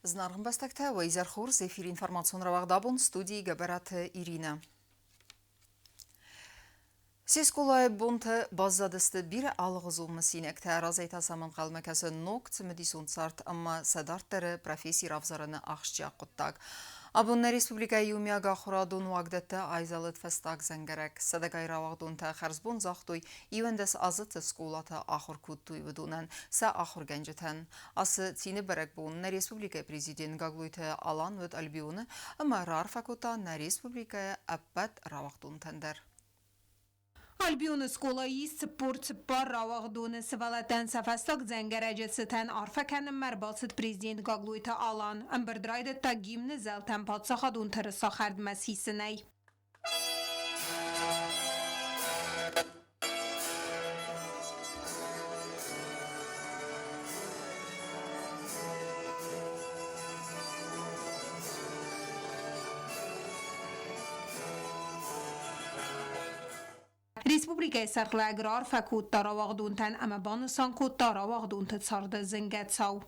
Знаргын бастакта Вайзархур с эфир информацион равагдабун студии Габарат Ирина. Сесколай бунты баззадысты bir алғызулмы синекті разайта самын қалмакасы нок цимедисон царт амма садарттары профессор авзарыны ақшча құттак. Абунна республика юмяга хурадун вагдетті айзалыт фестак зәнгерек. Садагай равагдун та харзбун захтуй ивендес азыты скулаты ахур куттуй выдунан са ахур генжетен. Асы тини берек бун на республика президент гаглуйты алан вэд альбионы амма рарфакута на республика аппат равагдун тендер. Альбионы сколаи спорт пар равагдуны сывалатан сафасток зәнгәрәҗетсетен арфакәнен мәрбасыт президент гаглуйта алан. Амбердрайды та гимны зәлтән патсахадун тырыса хәрдмәсисенәй. Республика сархлаграр факут таравагдунтан اما بانسان کود таравагдунт царда зингетсау.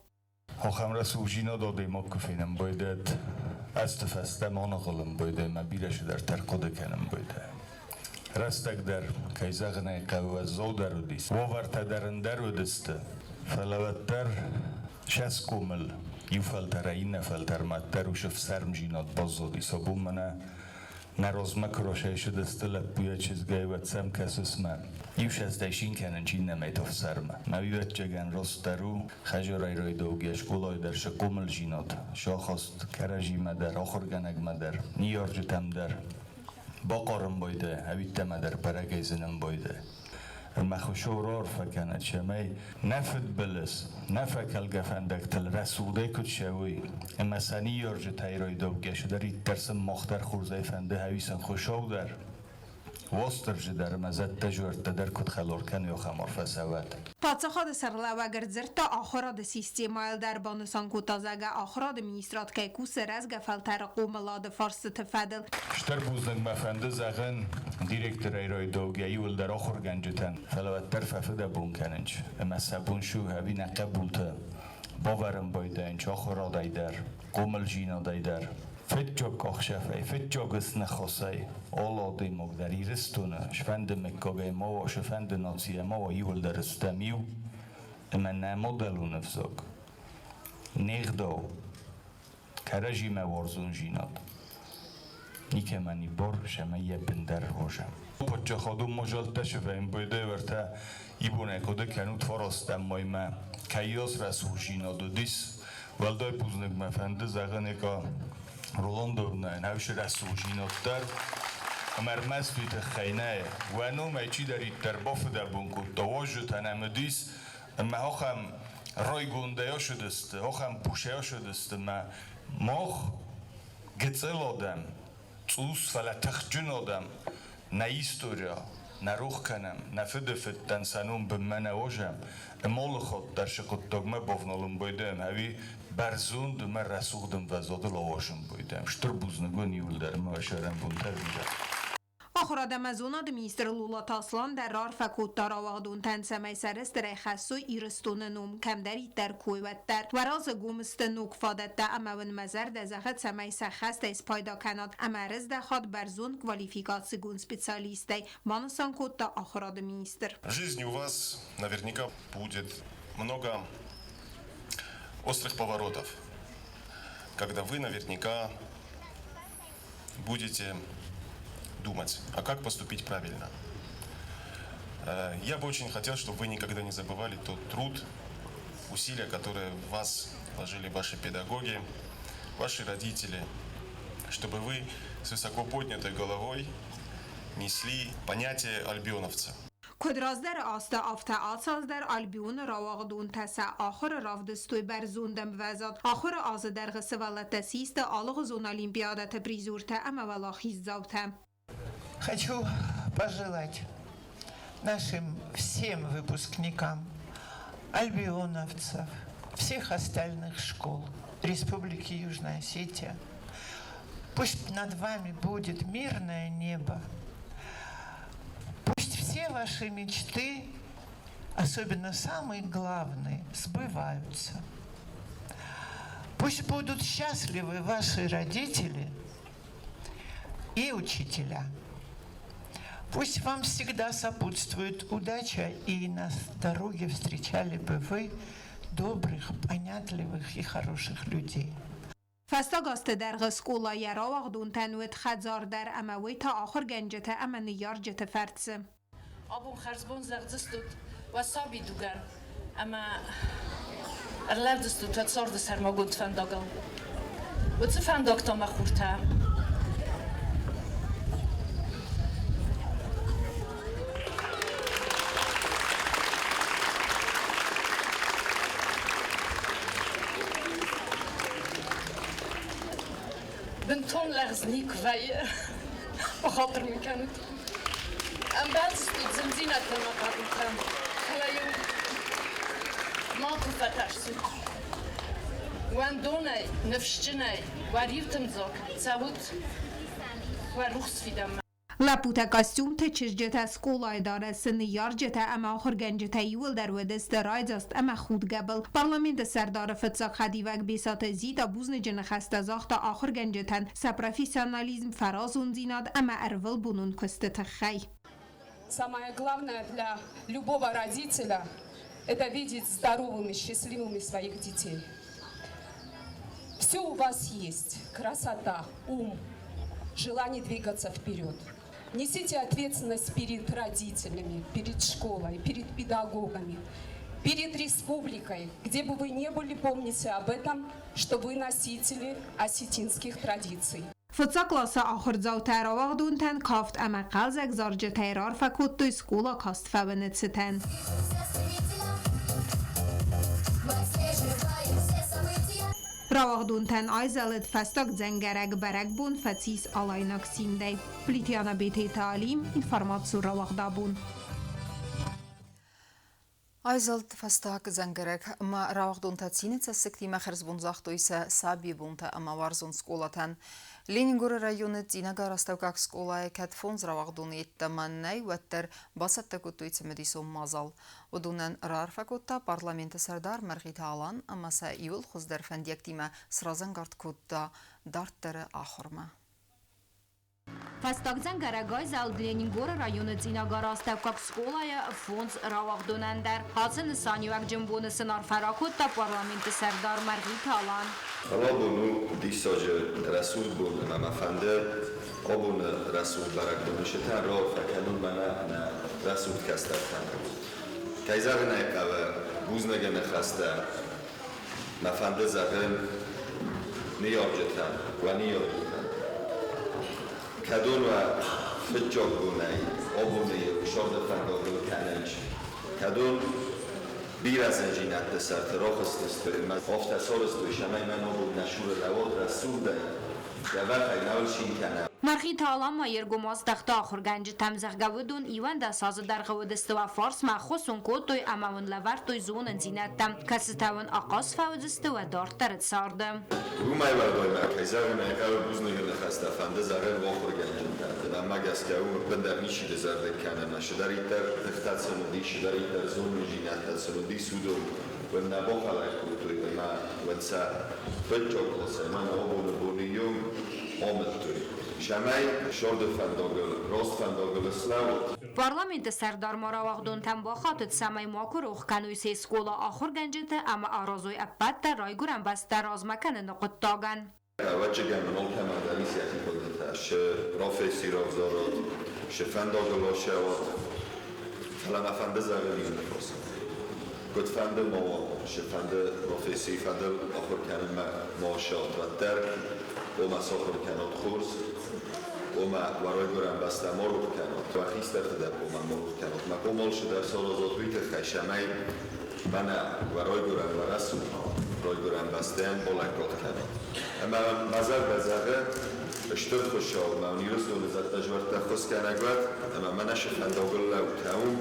آخم رسوجینا داده ما کفینم بایدد از تفسته مانقلم بایده ما بیرش در ترقاده کنم بایده رستک در کیزغنه قوه زودر و دیست وورت درندر و دسته فلوتر شس کومل یو فلتر این فلتر مدتر و شف سرم جینات بازدادی سابون منه نرازمک راشایش دستلت بویا چیزگای و تسم کسوس من یوش از دیشین کنن چین نمیتاف سرمه مویوت جگن راست درو خجارای رای دوگیش گلای در شکومل جینات شاخست کرجی مدر آخر گنگ مدر نیار جتم در باقارم بایده هویت مدر پرگی زنم بایده المخوشورار فکند شمی نفت بلس نفکل گفندک تل رسوده کد شوی اما سنی یارج تایرای دوگش داری ترسم مختر خورزای فنده هویسن خوشاو در واستر جدر مزد تجورت در کد خلار کن یا خمار فسود پاتسخاد سرلوگر زرتا آخراد سیستیمایل در بانسان کوتازگه آخراد مینیسترات که کوس رزگه فلتر قوملاد فارس تفدل شتر بوزنگ مفنده زغن دیرکتر ایرای دوگهی ول در آخر گنجتن فلوت در ففده بون کننج اما سبون شو هوی نقبولتا باورم بایده انچ آخراد ایدر قومل جینا دایدر فتجاگ آخشفه فتجاگ اسنخواسه آلاده مقدری رستونه شفند مکاگه ما و شفند ناسی ما و ایول در استمیو اما نما دلو نفزاگ نغداو کرجی موارزون جیناد نیکه منی بار شمه یه بندر روشم پچه خادو مجال تشفه این بایده ورته ایبونه کده کنود فراستم مایمه کیاس رسول جیناد و دیس ولدای پوزنگ مفنده زغنه که رولان دورنه نوش رسول جیناد در مرمز بیت خینه و نو میچی دارید در باف در بونکود دواجو تنم دیس اما هاخم رای گونده ها شدست هاخم پوشه ها شدست ماخ گتسل آدم توس فلتخ جن آدم نه ایستوریا نه روخ کنم نه فدفتن سنون به من واجم امال خود در شکل دگمه بافنالم بایدم هوی برزون دم رسوخدم و زادل آواشم بایدم شتر بوزنگو نیول درم و شرم بونتر بیدم آخراد مزوناد مینیستر لولا تاسلان در رار فکوت داراواغدون تن سمی سرست رای خسو ایرستون نوم کم دارید در کویوت در وراز گومست نوک فادت دا اما ون مزر ده زخد سمی سخست از پایدا کناد اما رز ده خاد برزون квалификации гун специалистой манасан котта آخراد مینیستر. В жизни у вас наверняка будет много острых поворотов, когда вы наверняка будете думать, а как поступить правильно. Я бы очень хотел, чтобы вы никогда не забывали тот труд, усилия, которые в вас вложили ваши педагоги, ваши родители, чтобы вы с высоко поднятой головой несли понятие альбионовца. کدرازدر آسته آفته آساز در آلبیون راواغدون تسا آخر رافدستوی برزوندم وزاد آخر آز در غسوالت سیست آلغ زون олимпиадата призурта اما ولاخیز زاوتم. Хочу пожелать нашим всем выпускникам, альбионовцев, всех остальных школ Республики Южная Осетия, пусть над вами будет мирное небо, пусть все ваши мечты, особенно самые главные, сбываются. Пусть будут счастливы ваши родители и учителя. Пусть вам всегда сопутствует удача, и на дороге встречали бы вы добрых, понятливых и хороших людей. فستاگاست در غسکولا یراوغ دون تنویت خدزار در اموی تا آخر گنجت اما نیار جت فرتسه Abum xarzbon zagzistut wa sabi dugan ama erlerdistut wat sordes her magund fandagal. Wat ze fandag ta ma khurta. Benton lagznik vay بخاطر مكانت ام بعدستut زنزينة لما قابلتهم خلايو ما تفتحشت وان دوني نفشتني وريفتم زوك تساوت ورخص في دم لپوتا کاستوم ته چجت اسکولای داره سن یار جته اما آخر گنجت ایول در ودست رایز است اما خود قبل پارلمنت سردار فتساق خدیوک بیسات زیتا بوزن جن خسته زاخت آخر گنجتن سپروفессионализм фаразун зинад اما ارول бунун костет خی Самое главное для любого родителя – это видеть здоровыми, счастливыми своих детей. Все у вас есть – красота, ум, желание двигаться вперед. Несите ответственность перед родителями, перед школой, перед педагогами, перед республикой. Где бы вы ни были, помните об этом, что вы носители осетинских традиций. فتسا کلاسا آخر زاو تراواغ دون تن کافت اما قلزک زارج تیرار فکوت تو اسکولا کاست فونت ستن راواغ دون تن آیزالت فستاک زنگرک برک بون فتسیس آلایناک سیمده پلیتیانا بیتی تعلیم انفرماتسو راواغ دابون Айзалт фастак зангерек ма раухдун тациница сектима херзбунзахтуиса саби бунта ама варзун сколатан. Ленингор районы Динагар астаукак сколае катфонз раухдун еттаманнай ваттер басаттакуттуица медисум мазал. Удунан рарфакутта парламенты сардар маргита алан амаса иул хуздер фандиактима сразангард кутта дарттары ахурма. Фастак зангерегай зал Ленингор районы Динагар астаукак сколае фонз раухдунандар. Хацын санюак джимбуны сынар фаракутта парламенты сардар маргита алан. Алабуну дисажы расул бун мамафанде обун расул баракдуншетан ро факанун мана на расул кастартан. Кайзарна якава бузнагена хаста мафанде загын ниёбжетан ва ниёбжетан. Кадун ва фиҷҷок бунай обуни шорда фангогу кананч. Кадун بیر از انجین اتسر تراخست است من آفتسال است و شمای من آبود نشور رواد رسول ده یوه خیلی شین کنم مرخی تالام ما یرگوماز دخت آخر گنج تمزغ گودون ایوان ده ساز در گودست و فارس مخصوصون کود توی امون لور توی زون انزینت دم کسی تاون آقاس فودست و دارت ترد ساردم رومای وردای مرکزه میگه بوزنی نخسته فنده زغل واخر گنجم کرده و مگس که اون بندر نیشی دزرده کنه نشدری در دختت سنودی شدری در زون جینت سنودی سودو و نبا خلق توی ما و سا فجر کلاس من آبون بونیوم آمد توی شمای شورد فنداگل راست فنداگل اسلام پارلمنت سردار مراوغدون تن با خاطر سمای ماکو روخ کنویس اسکولا آخر گنجته اما آرازوی اپت در رای گرم بست در آزمکن نقط تاگن وجه گمنال کمردنی سیاتی کدتا شه رافیسی رافزارات شه فنداگل آشهوات فلان افنده زغلی نفرسن گد فنده ما شه فنده رافیسی فنده آخر کنم ماشات و درک و مسافر کنات خورس و ما ورای گرم بسته ما رو کنات و خیست در تدب و ما رو کنات ما کمال شده سال آزادوی که خیشمه من ورای گرم و رسول رای گرم بسته هم بلنگات کنات اما مزر بزاقه اشتر خوشحال ما نیروز دو نزد تجوار تخص کنگوت اما منش فنداگل لو تاون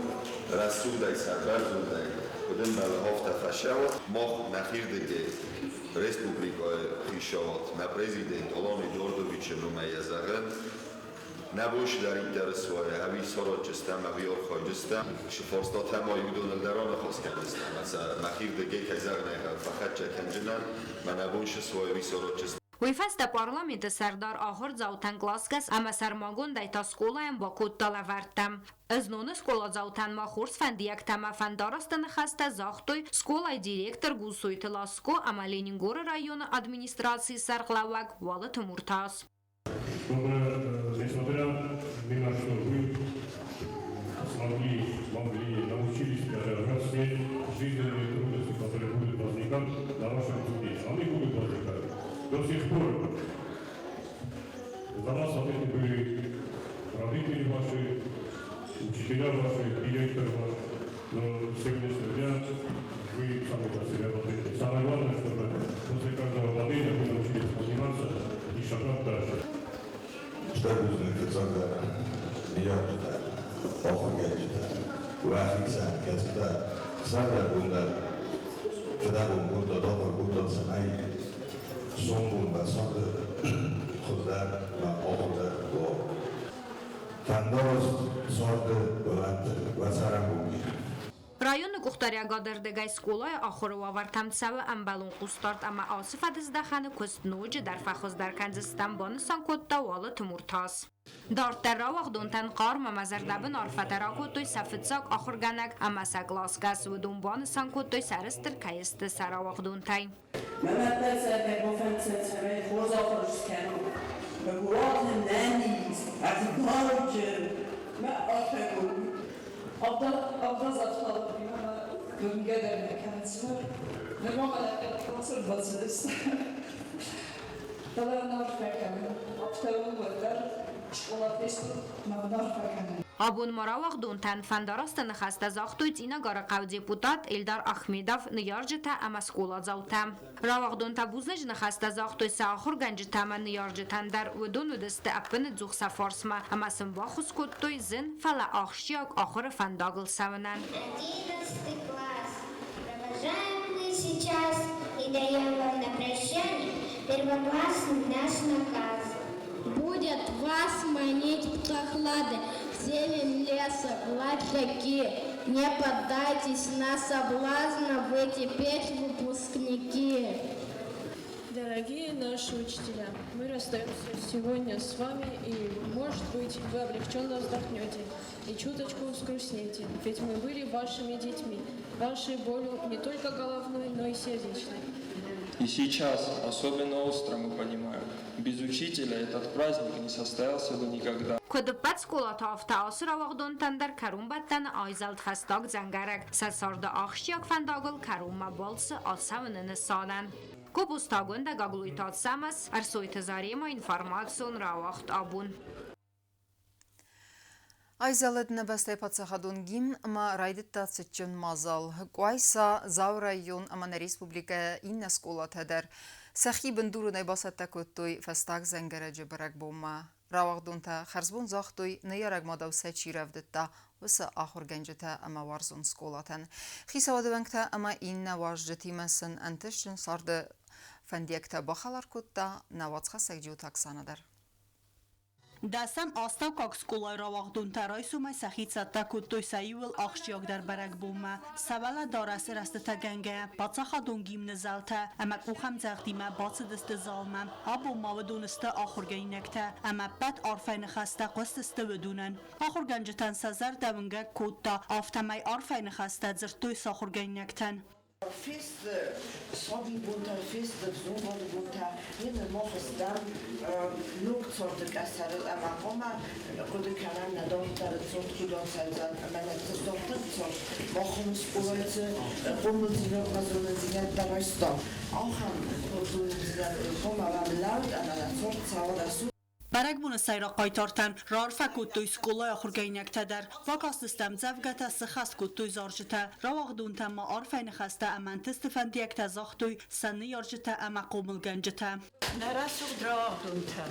رسول دای سربر زون دای کدن بله هفته فشاوت ما نخیر دیگه Respublikoj Hrišovat na prezident Oloni Dordović numeje zagren نبوش در این درس وای هوی سرات جستم هوی آرخای جستم شفارستات هم آیودون الدران خواست کردستم مثلا مخیر دگه که زغنه فقط چکن جنن من نبوش سوای هوی سرات جستم Уйфаста парламенты сардар ахор заутан гласгас, ама сармагон дайта сколаем ба куттала вартам. Знуны скола заутан махурс фандияк тама фандарастан хаста захтой сколай директор гусуйты ласко, ама Ленингора района администрации сарглавак вала Тимуртас. Чтобы, несмотря ни на что, вы могли научились преодолевать жизненные трудности, которые будут возникать на вашем пути. Они будут возникать. До сих пор за вас ответы были родители ваши, учителя ваши, директор ваш, но сегодняшнего дня вы сами за себя ответите. Самое главное, чтобы после каждого падения вы научились подниматься и шагать дальше. Что будет за миллиарда, похугенчата, уахикса, кецта, сада бунда, когда бунда дома бунда самай. Сонбун ба сады худдар ва охуддар бо фандоз сорды буландтыр ва сарабуги Районы Кухтаря гадардагай сколай ахорова вартамцавы амбалун кустарт ама асиф адыздаханы куст нуджи дар фахоздар канзистан бонусан котта валы Тимуртас. Дартар равах дунтан қарма мазардабын арфатара котой сафитсак ахорганак ама сагласгас вудун бонусан котой сарыстыр кайысты саравах дунтай. Mehmet Bey ve konferansiyere forzalarız kendi. Ve buratın nenniyiz, azıcık ve afekun. Abda zatladı bir ama göngelerine kendisi var. Ve bu kadar konser basırız. Talarına afekun. Aptalın varlar. Şkola festu, mağdar afekun. Абун маравах дунтан фандарастан хаста захтуйт ина гарақав депутат Эльдар Ахмедов нияржита ама скола заутам. Равах дунта бузлаж хаста захтуй сахур ганжита ама нияржитан дар удун удасте апын дзух сафарсма ама сымбахус коттуй зин фала ахшияк ахур фандагл саванан. 11 класс. Провожаем мы сейчас и даем вам на прощание первоклассный наш наказ. Будет вас манить прохлады, зелень леса, гладь реки. Не поддайтесь на соблазн, вы теперь выпускники. Дорогие наши учителя, мы расстаемся сегодня с вами, и, может быть, вы облегченно вздохнете и чуточку взгрустнете, ведь мы были вашими детьми, вашей болью не только головной, но и сердечной. И сейчас особенно остро мы понимаем, без учителя этот праздник не состоялся бы никогда. Кодпат скола тафта асра вагдон тандер карум баттан айзалт хастаг зангарак сасарда ахшияк фандагл карума болс асавнын санан. Кобустагунда гаглуйтат самас арсойт зарема информацион равахт абун. Айзалет небесте пацахадун гимн ма райдитта цичун мазал. Куайса зау район амана республика инна скола тедер. Сахи бендуру найбасатта коттуй фастаг зенгараджи барак бома. Равагдунта харзбун захтуй неяраг мадав сечи равдитта вса ахур генджита ама варзун сколатан. Хисавадвангта ама инна варжити месен антишчин сарда фандиекта бахалар котта навацха сагджу таксанадar. Дасам астав сколай равагдун тарай сумай сахица такуттой саюл ахшияк дар барак бума савала дарас растата ганга бацахадун гимн залта амак ухам загдима бацдست залма абу мавдунста ахургайнакта ама бат арфайн хаста qoststa ودونن ахурганжтан сазар давнга котта афтамай арфайн хаста зртой сахургайнактан Fest, Sobi bunta, fest, Zumba bunta, jeden Morgen dann Lugzorte Gasser, aber Roma, gute Kanal, na dort da so gut aus sein, meine das doch Lugzort, machen es Leute, rummeln sie noch mal so eine da weißt du. Auch haben so Roma war laut an der Zortzau oder so. Барак буна сайра қайтартан рарфа куттуй сколай ахургайнакта дар вакастыстам завгата схаст куттуй заржита равагдунта ма арфайн хаста амантист фандиякта захтуй санни яржита ама қомулганжита нарасуг равагдунта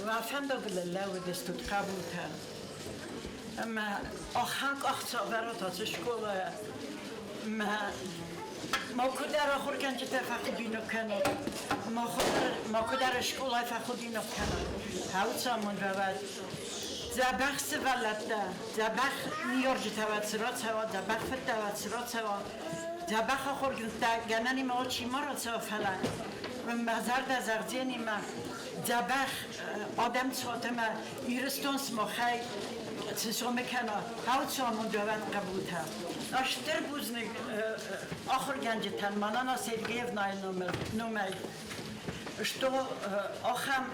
ва фандагла ودستут قبولتا اما اخانك اختصارات از شکل ما ما کدر آخر گنج تفخدی نکنه ما کدر شکل فخدی نکنه هاوت سامون رود زبخ سوالده زبخ نیارج توات سرات سوا زبخ فت توات سرات سوا زبخ آخر گنانی ما چی ما را سوا فلان مزار در زرزینی ما زبخ آدم سوات ما ایرستانس ما خی سوم کنه هاوت سامون رود قبول ها اشتر بوزنگ آخر گنج تن منانا سیدگیف نای نومای что охам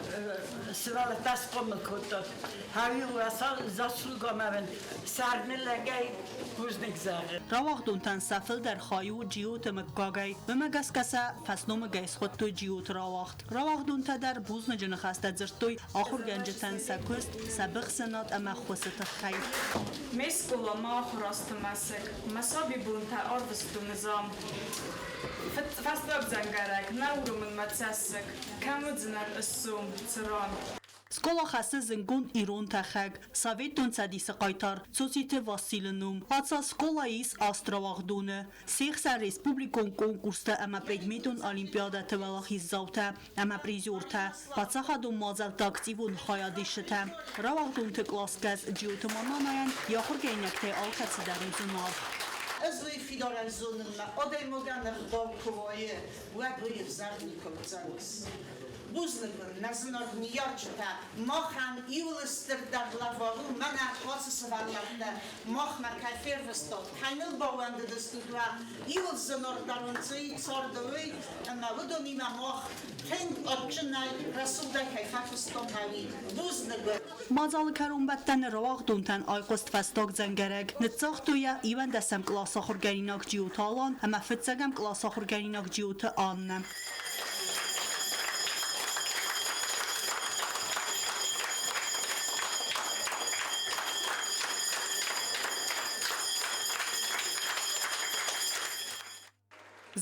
свала таском кутот хави уаса заслугамавен сарнелагай бузник заг راوغدونتن سفل در خایو جیوت مکاگای و مگسکسا فسنوم گیس خود تو جیوت راوغدونتا در بوزن جنخسته زرتوی آخر گنجتن سکست سبخ سنات اما خوست خیر مسکولا ما خراست مسک مسابی بونتا آربستو نظام فستاب زنگرک نورمون متسسک کمود زنر اسوم سران سکولا خسته زنگون ایرون تخگ سویتون سدیس قایتار سوسیت واسیلنوم حادثا سکولا ایس آستراواغدونه سیخ سر ریسپوبلیکون کنکورسته اما پریدمیتون الیمپیاده تولاخی زوته اما پریزورته پاتساخا دون مازل تاکتیبون خایادیشته راواغدون تکلاسکز جیوتماناناین یا خورگینکته آلکسی درون زنار ازوی فیدارن زونن ما آدای مگن اخدار کوایه و بریف زرنی کمتزنس بوزنگون نزنار نیارجتا ماخن ایولستر در لفاغو من اخواس سوالمده ماخ مکافیر وستاد کنل باونده دستود و ایول زنار درونزوی ساردوی اما ودونی ماخ تنگ آبچنای رسول در کیفت وستاد هاوی بوزنگون مازال کرون بدتن راوغدونتن آیقست فستاق زنگرگ نتساختویا ایوان دستم کلاس آخرگریناک جیوت آلان اما فتسگم کلاس آخرگریناک جیوت آنم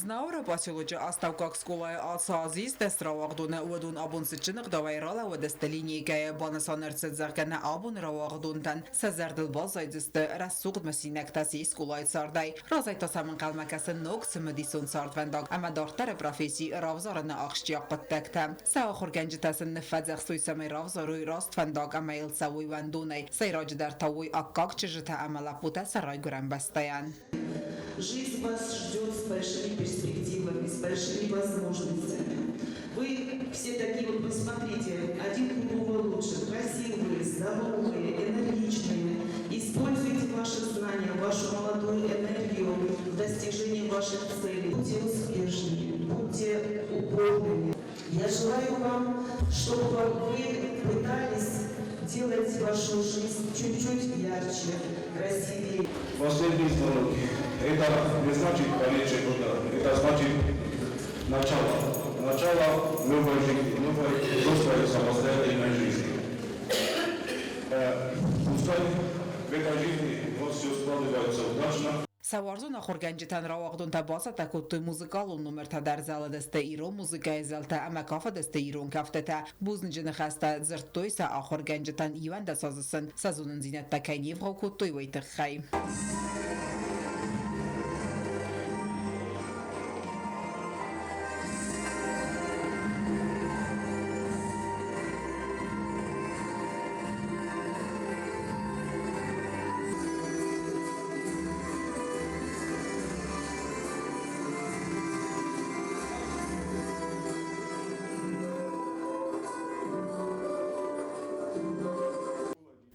Знаура пасилуча аставкак сколая алсазис тестравагдуна удун абун сычынык давайрала у дестелинейкая банасанерцет заркана абун равагдунтан сазардыл базайдысты рассугд масинак таси сколай сардай разайта самын калмакасын нок сымыдисон сардвандаг ама дартар профессии равзарына ахшчияк паттакта саахур генжитасын нфадзах суйсамай равзаруй раствандаг ама илсавуй вандунай сайраج дар тавуй аккак чижита ама лапута сарай гурам бастаян. Жизнь вас ждет с большими перспективами, с большими возможностями. Вы все такие вот, посмотрите, один другого лучше, красивые, здоровые, энергичные. Используйте ваши знания, вашу молодую энергию в достижении ваших целей. Будьте успешными, будьте упорными. Я желаю вам, чтобы вы пытались делать вашу жизнь чуть-чуть ярче, красивее. Последний звонок. Это не значит конец года, это значит начало новой жизни, новой взрослой самостоятельной жизни. Пускай в этой жизни вот все складывается удачно. Саварзон ахурганжитан равагдун табаса такутуй музыкалун номерта дар зала дасте ирон музыкай залта ама кафа дасте ирон кафтата бузнджина хаста зыртуй са ахурганжитан иван да сазысын сазунун зинатта кайнев хокутуй вайтыхай.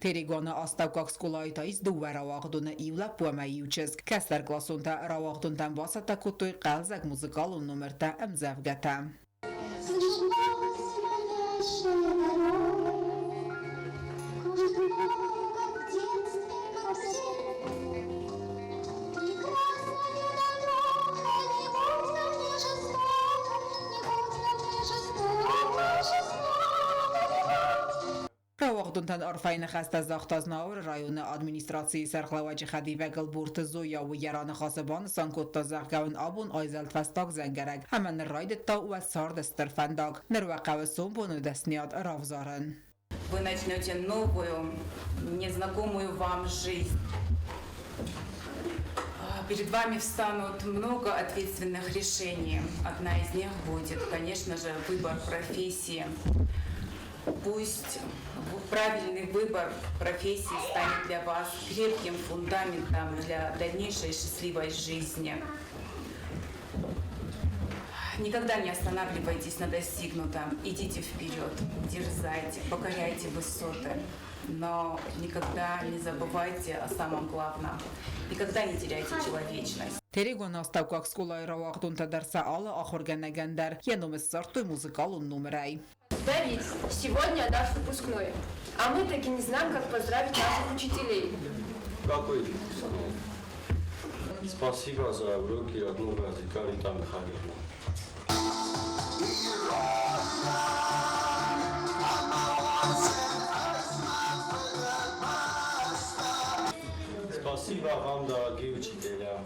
Terigona astavkak skolaitais duva ravagduna ivla puama iuchesk. Kester glasunta ravagduntan vasata kutuj qalzak muzikalun numerta amzavgata. Равагдунтан арфайны хаста захтазнаур районы администрации сархлавачи хадивагал буртзуя у яраны хасабан санкотта захгавын абун айзалт фастак зангерак. Хаман райдетта у сардестер фандак. Нервакавы сумбуну десният равзаран. Вы начнете новую, незнакомую вам жизнь. Перед вами встанут много ответственных решений. Одна из них будет, конечно же, выбор профессии. Пусть правильный выбор профессии станет для вас крепким фундаментом для дальнейшей счастливой жизни. Никогда не останавливайтесь на достигнутом. Идите вперед, дерзайте, покоряйте высоты. Но никогда не забывайте о самом главном. Никогда не теряйте человечность. Терегон оставкак скулай равахтун тадарса ала ахорганагандар. Яном сарту музыкалу номерай. Давид, сегодня наш выпускной. А мы таки не знаем, как поздравить наших учителей. Какой? Спасибо за уроки одну вертикаль там Михаил. Спасибо вам, дорогие учителя.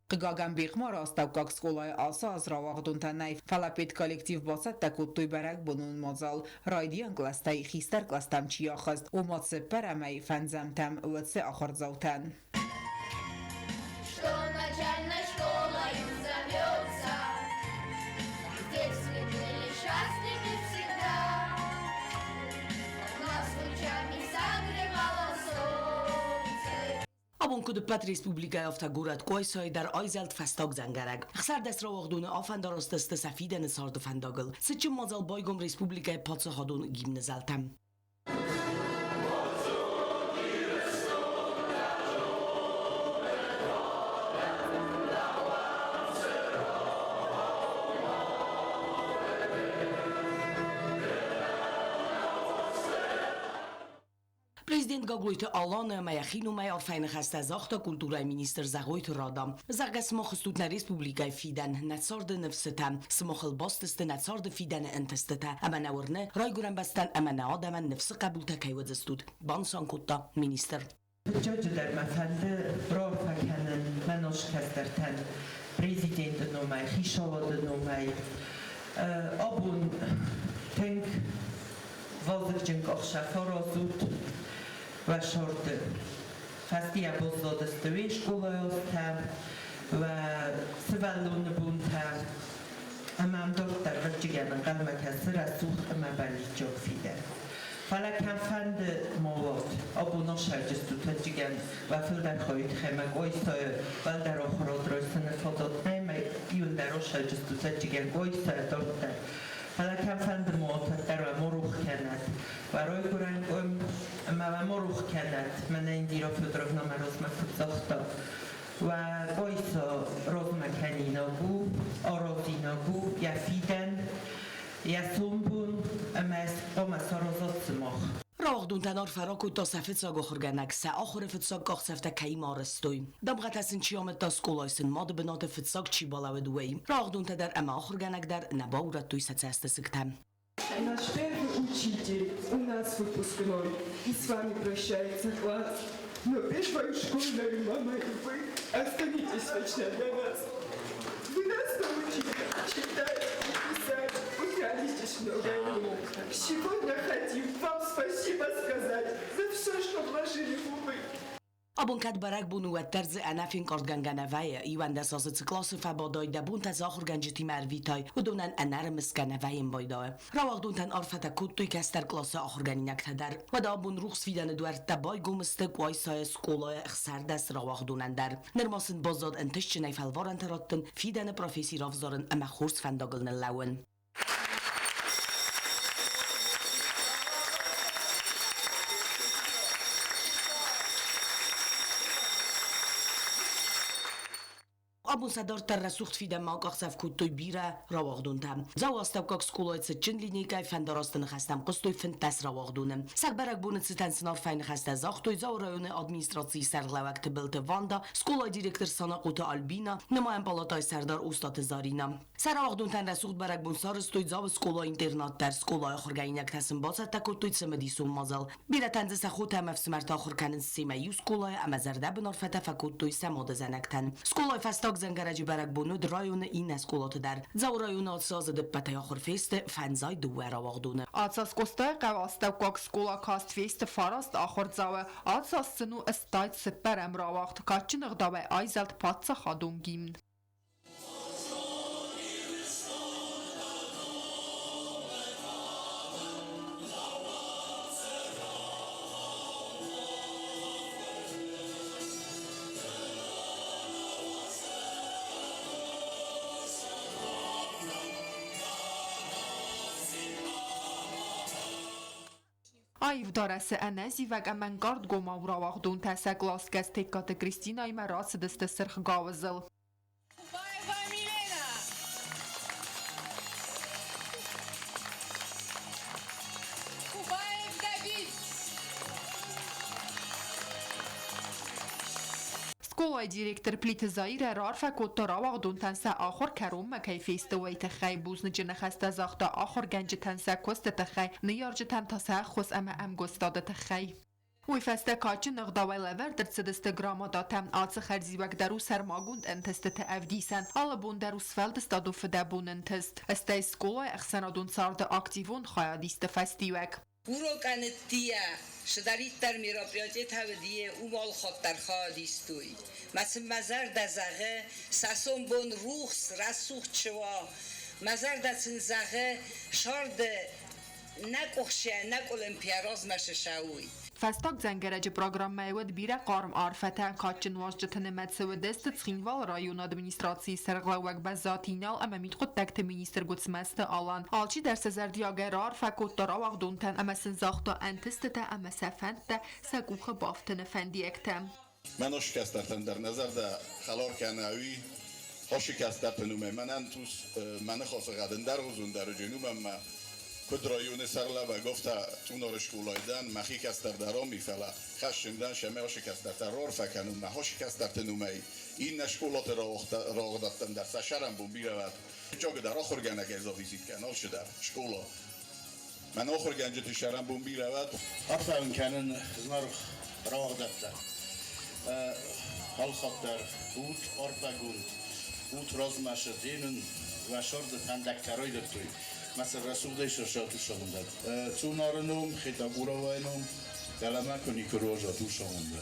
Qigagam bixmar astavkak skolay asa az ravagdun tanay falapet kollektiv basat takuttuy barak bunun mozal raydiyan klastay xistar klastam chiyaxast u matse paramay fanzamtam utse akharzautan. Что начальной школой зовется, здесь мы были счастливы всегда, нас лучами согревало солнце. Abon kudu pat Respublika Aftagurat Koysay dar Ayzelt Festag Zangarag. Xsar dest rawagdun afandarostest safiden sardu fandagel. Sıçın mazal baygom Respublika patsa hadun gimnezaltam. Prezident Gagloyte Alana Mayachinu Mayar Fajne Hasta Zachta Kultura Minister Zagoyte Radam. Zaga smochstut na Respublika Fidan natsarde nefsetam. Smochel basteste natsarde Fidan entesteta. Ama naurne Rayguran bastan ama naadaman nefse qabulta kaywadzestut. Bansan Kutta Minister. Judgeler mafende brar fakenen menosh kasterten. Prezident nomay Hishavad nomay. Abun tenk vazircink akhshafarazut. و شرط فستی بزرگ استویش گویاستم و سوالون بونتم اما هم دکتر رجیان قلم کسر سوخت اما بلی جا فیده فلکن فند مواد ابو نشرجستو تجیان و فلدر خواهید خیمه گویستای ول در آخرات رایستن فادات نیمه ایون در آشرجستو تجیان گویستای دکتر فلکن فند مواد در و مروخ کند و رای گرنگ ما مروخ کند من این دیرا فدرافنا مروز مفوزاختا و گویسا روز مکنینا بو آرازینا بو یا فیدن یا سومبون اما از قوم سارازات سماخ Rawagdun tanar farakut ta safetsaga khurganak sa akhre fetsak qaxsafta kaymarstoy. Damgatasin chiamet ta skolaysin mod benate fetsak chi balawdway. Rawagdun tadar ama khurganak dar nabaurat tu сацастасыктам. Наш первый учитель у нас выпускной, и с вами прощается класс. Но без вашей школьной мамы вы останетесь вечно для нас. Вы нас научили читать и писать, украли здесь много имен. Сегодня хотим вам спасибо сказать за все, что вложили в умы. Abon kad barak bunu terz anafin kardganganavaya iwan da sazet klasse fabaday da bunta zakhurganjiti marvitay udonan anar miskanavayin bayda rawagduntan arfata kuttu kaster klasse akhurganinak tadar wada bun rukhs fidan duar tabay gumste qoysay skola xsar das rawagdunandar nermasin bazad antishchnay falvaran taratten fidan professor afzaren ama khurs fandageln lawen Abun sadar terra sucht fida mag axsaf kuttoy bira rawagduntam. Zawastavkak skolay tschin linijkay fandarastin khastam qostoy fintas rawagdunem. Sagbarak bunit sitan sinar fayn khasta zaxtoy zaw rayoni administratsiy sarglavak tibilte vanda skolay direktor sana qota albina nemayan palatay sardar ustad zarina. Sarawagduntan rasucht barak bun sarstoy zaw skolay internat dar skolay khurgaynak tasim basat takuttoy tsemedi sum mazal. Bira tanze sakhota mafsmart akhur kanin sima yus skolay ama zarda benar fata fakuttoy samod zanaktan. Skolay fastak زنگرج برک بونود رایون این اسکولات در زاو رایون آتساز دبته آخر فیست فنزای دوه رواق دونه آتساز گسته قواستو کاک سکولا کاست فیست فاراست آخر زاوه آتساز سنو استایت سپرم رواقت کاچی نغداوه آیزلت پاتسا خادون گیمن. Այվ դարասը անազի վակ ամենգարդ գոմավուրա վաղդուն տասա գլասկաս տեկատը Կրիստինայի մարացը դստը սրխ գավզել։ Сколай директор плиты Заира рарфа коттара вағдун танса ахор карум макай фестивай тахай бузны жина хаста захта ахор ганжи танса коста тахай нияржи тан таса хос ама ам гостада тахай. Уй феста качы нغдавай левер дырцыдысты грамада там ацы харзивак дару сармагунд энтестete авдисан ала бун дару сфелд стаду федабун энтест. Эстай сколай ахсанадун сарды активун хаядисты фестивак. уроканеттия шдариттар мероприятие тавдие умал хоттар хадистуй مثل مزار دزاغه ساسون بون روخس رسوخ چوا مزار دسن زاغه شارد نکوخشه نک المپیاراز مششاوی Фастак зангераджи программа ewed бира qarm arfatan qaçın vajjatını metseve dest txinval rayon administrasiyi serglawak bazatinal ama mitqut takte minister gutsmeste alan alçi derse zerdiyager arfakot darawaq dontan ama sinzaxta antistete ama safanta sakuxa baftan efendiyektem من شکستن در نظر در خلار کنوی ها شکستن من انتوس من خواست قدن در غزون در جنوبم کد رایون سرلا و گفته تو نارشکولایدن مخی کستر در آمی فلا خشندن شمه ها شکستر ترار فکنون ها شکستر تنومی این نشکولات را دادن در سشرم بون بیرود جاگ در آخر گنگ ازا ویزید کنال شده شکولا من آخر گنج تو شرم بون بیرود حتی اون کنن زنار را دادن halkatlar, ut arpagund, ut razmaşı dinin ve şardı pendekteroydur tuy. Mesela Resul'de şaşatı şahında. Çunarınım, hitaburavaynım, kalama kuni kuroja tu şahında.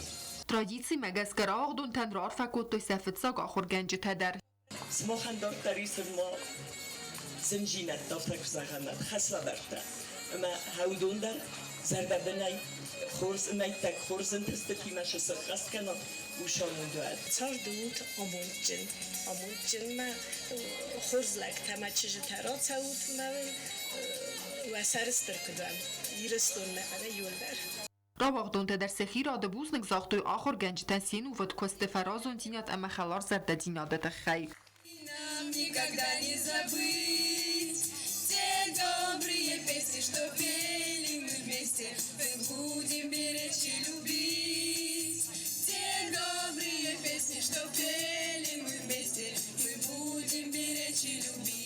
Традиции мегасгарах дун танрар факот той сафетсаг ахор генджи тедер. Смохандор тарисм мо زنجينات دفتر زغنات خسرة درتا أما هودوندر زربة بناي خورز نايتك خورز انتستكي ماشي سخص كنا وشامون دوات صار دوت أمونجن ما خورز لك تما تشجع ترى تسوت ما وسرستر كدام يرستون ما أنا يولدر Равагдон тедер сехира да бузник захтой ахор генджтен сину вот косте фаразон тинят ама халар зардадина да хай. Нам никогда не забыть те добрые песни, что пели мы вместе. Мы будем беречь и любить те добрые песни, что пели мы вместе. Мы будем беречь и любить.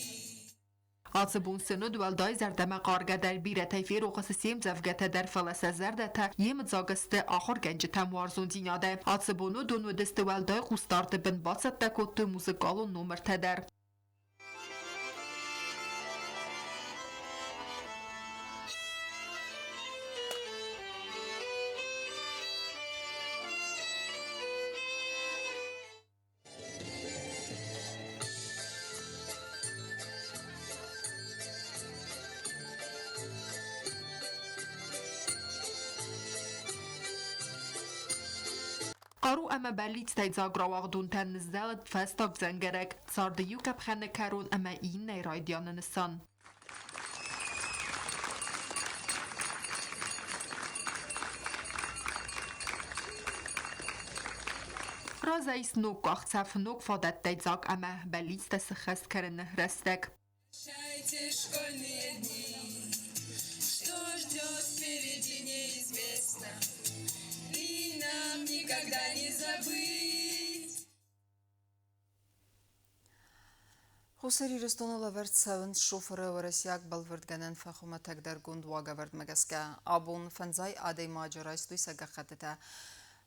Ацыбун сыну дуалдай зардама qarga der bire tayfir o qasasiyem zavgata der falasa zardata yem zagiste axor genci tam warzun dinade Atsыбunu donu destivalday qustardı bin batsatda kottu muzikalu numar teder قارو اما بلیت تایزاگ راوغدون تن نزدالت فستاگ زنگرک سارده یو کب خانه کرون اما این نیرای دیان نسان رازایس نوک وقت صف نوک فادت تایزاگ اما بلیت تسخست کرنه رستک Прощайте школьные дни, что ждет впереди неизвестно, и нам никогда не забыть. Хусари рестона лаверт савند шофера ورسیاک بالورد گنن فخومتک در گند واگورد مگسکه آبون فنزای آدی ماجرای ستوی سگخته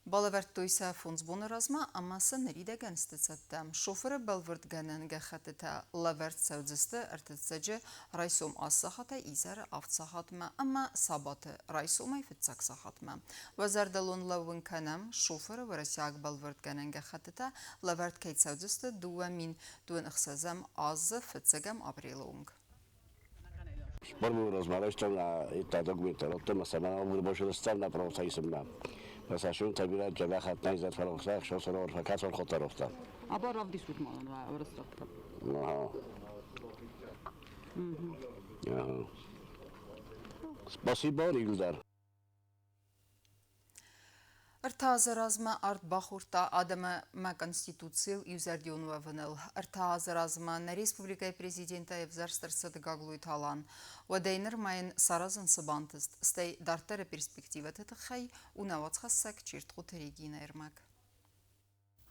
Բալավերտույսը ֆոնձբոնը ռազմա ամասը նրիդը գնստծատտամ։ Շոֆերը բալվրդ գանան գախատտա լավերտ սավձստը արտծծջը ռայսում ասսախատը իզարը ավցախատմա ամա սաբատը ռայսում այ ֆծակսախատմա։ Վազարդալուն լավուն կանամ շոֆերը վրասյակ բալվրդ գանան գախատտա լավերտ կեյտ սավձստը դուամին դուան ըխսազամ ազը ֆծագամ ապրիլունգ։ Μπορούμε να rozmawiać ta dokumenty, o tym samym może zostać na procesie. Mesela tabirat cevap neyse falan olsa, şu sonra orfakat ol kotarofta. Aber auf die Suchmalen war das doch. Aha. Ja. Спасибо, Игорь. Արտահազարազմը արդ բախուրտա ադամը մա կոնստիտուցիլ իուզարդիոն վավնել արտահազարազմը Ռեսպուբլիկայի պրեզիդենտը եւ զարստրսը դգագլույթ հալան ոդեյներ մայն սարազն սբանտստ ստեյ դարտերը պերսպեկտիվը թխայ ու նավաց խասակ չիրտ խոթերիգին երմակ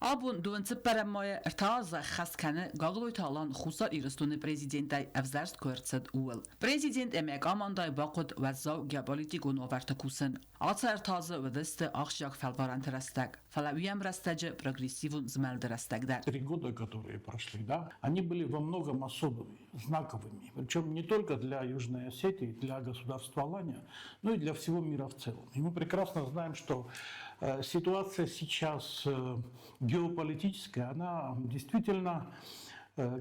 Abun duansı paramaya ertaza xaskane gagloyt alan xusar iristuni prezidentay evzarst koertsad uel. Prezident emek amanday baqod vazav geopolitikun overtakusen. Atsa ertaza vedeste axşak felvaran terastak. Фалавиям растаджа прогрессивун змелдерастагда. 3 года, которые прошли, да, они были во многом особыми, знаковыми. Причем не только для Южной Осетии, для государства Алания, но и для всего мира в целом. И мы прекрасно знаем, что ситуация сейчас геополитическая, она действительно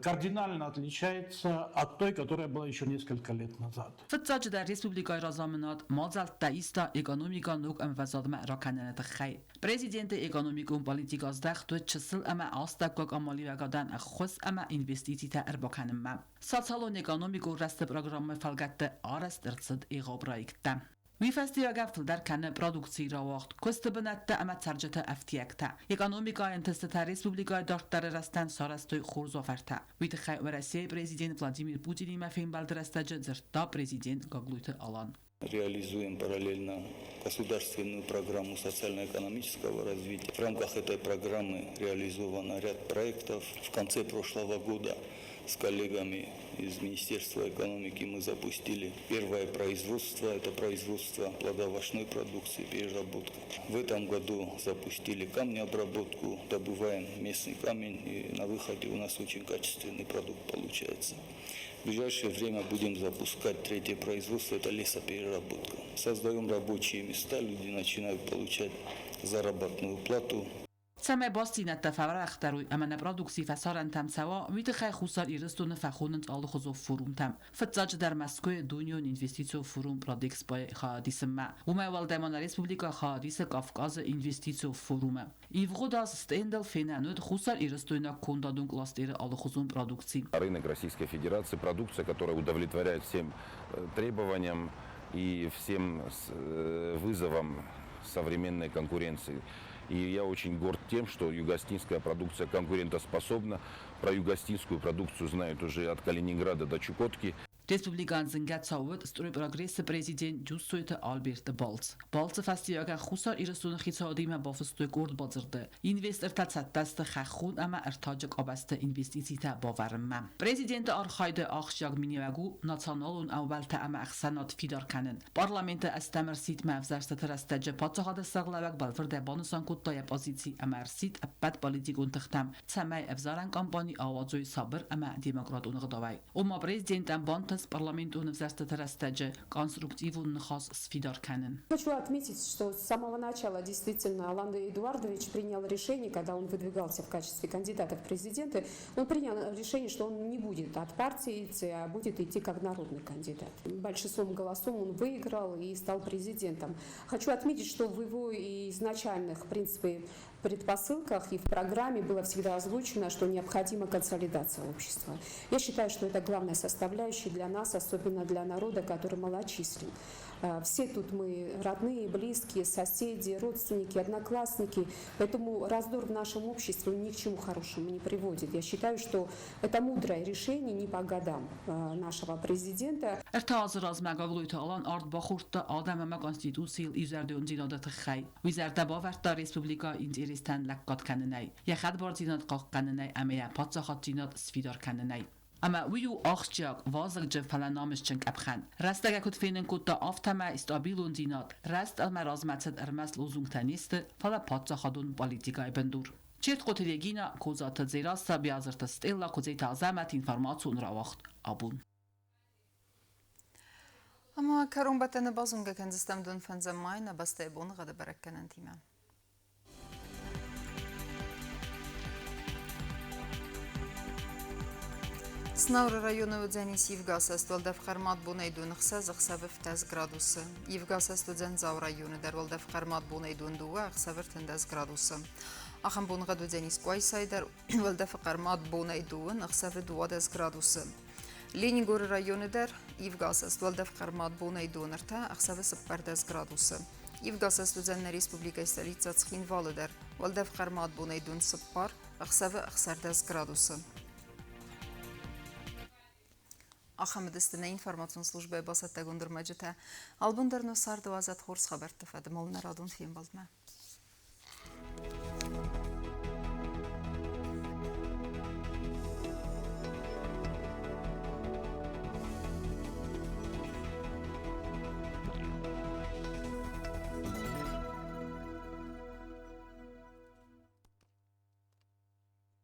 кардинально отличается от той, которая была еще несколько лет назад. Фцач در республикای разаминат мазалт таиста экономика нук эмвазадма раканенет خی. Президент экономикум политиказ дахт чсыл ама астакок амали вагадан خص ама инвестиции та эрбаканма. Социалон экономику раст программы фалгатта араст ирцд игобрайкта. وی فستیو گفت در کنه پرودکسی را وقت کست بنده اما ترجت افتیکتا اکونومیکا انتستا ریسپوبلیکا دارتر رستن سارستوی خورز آفرتا وی تخی ورسی президент Владимир Путин مفهوم بالدرستاج زرتا президент گاگلویت آلان Реализуем параллельно государственную программу социально-экономического развития. В рамках этой программы реализован ряд проектов. В конце прошлого года с коллегами из Министерства экономики мы запустили первое производство. Это производство плодоовощной продукции, переработка. В этом году запустили камнеобработку, добываем местный камень, и на выходе у нас очень качественный продукт получается. В ближайшее время будем запускать третье производство, это лесопереработка. Создаем рабочие места, люди начинают получать заработную плату. سمع باستینت تفاور اختروی اما پرودکسی فسارن تم سوا ویت خی خوسار ایرستون فخوننت آل خزو فروم تم فتزاج در مسکو دنیون اینوستیسیو فروم پرودکس بای خادیس ما و ما والدمان ریسپوبلیکا خادیس کافکاز اینوستیسیو فروم ایوغو داز استندل فینانود خوسار ایرستوینا کوندادون کلاستر آل خزون پرودکسی Рынок Российской Федерации, продукция, которая удовлетворяет всем требованиям и всем вызовам современной конкуренции. И я очень горд тем, что югостинская продукция конкурентоспособна. Про югостинскую продукцию знают уже от Калининграда до Чукотки. Республикан зингат сауд струй прогресс президент Джуссойте Альберт Балц. Балц фастиага хусар ирстун хитсадима бафстуй гурд базырды. Инвестор тацаттаст хахун ама артаджак абаст инвестицита баварма. Президент архайде ахшаг минивагу националун аввалта ама ахсанат фидar канен. Парламент استمرسيت مافزارست ترستج پاتهاد سغلوک بالفرد بانسان کوتای پوزیسی امرسیت ابد پالیتیکون تختم سمای افزارن کمپانی آوازوی صبر اما دموکراتون غداوی. اما президент بانت парламенту взястатерастеже конструктивун хас сфидар канен. Хочу отметить, что с самого начала действительно Алан Эдуардович принял решение, когда он выдвигался в качестве кандидата в президенты, он принял решение, что он не будет от партии идти, а будет идти как народный кандидат. Большинством голосов он выиграл и стал президентом. Хочу отметить, что в его изначальных, в принципе, предпосылках и в программе было всегда озвучено, что необходима консолидация общества. Я считаю, что это главная составляющая для нас, особенно для народа, который малочислен. Все тут мы родные, близкие, соседи, родственники, одноклассники. Поэтому раздор в нашем обществе ни к чему хорошему не приводит. Я считаю, что это мудрое решение не по годам нашего президента. ارتاز راز مگاولویت آلان آرد باخورت آدم ما کنستیتوسیل ایزردون زینادت خی ویزرد باورت دا ریسپوبلیکا اینتریستن لکات کننای یخد بار زیناد قاق کننای اما یا پاتساخات زیناد سفیدار کننای Ama wiu achjak wazag falanamisch cenk abchan. Rastaga kut fenen kut da aftama ist abilun dinat. Rast al marazmatzet ermas lozung taniste fala patza khadun politika ibendur. Чет қотелегина козата зераста биазарта стелла козета азамат информацион равахт абун. Ama karum batene bazunga kenzistem dun fenze mayna baste bun gada barakkenen tima. Snavr rayonu udzenis Yevgas est voldev kharmat buneydun xsaz 10 gradus. Yevgas est udzen zav rayonu der voldev kharmat buneydun duwa 10 gradus. Axam bunga udzenis Qoysay der voldev kharmat buneydun 10 gradus. Leningor rayonu der Yevgas est voldev kharmat buneydun erta 10 gradus. Yevgas est udzen Respublika stolica Tskhinvaly der voldev kharmat buneydun 10 gradus. Ахамедистина информацион служба басат тагундур маджита албундарно сарду азат хорс хабар тафад молнарадун фим балдма.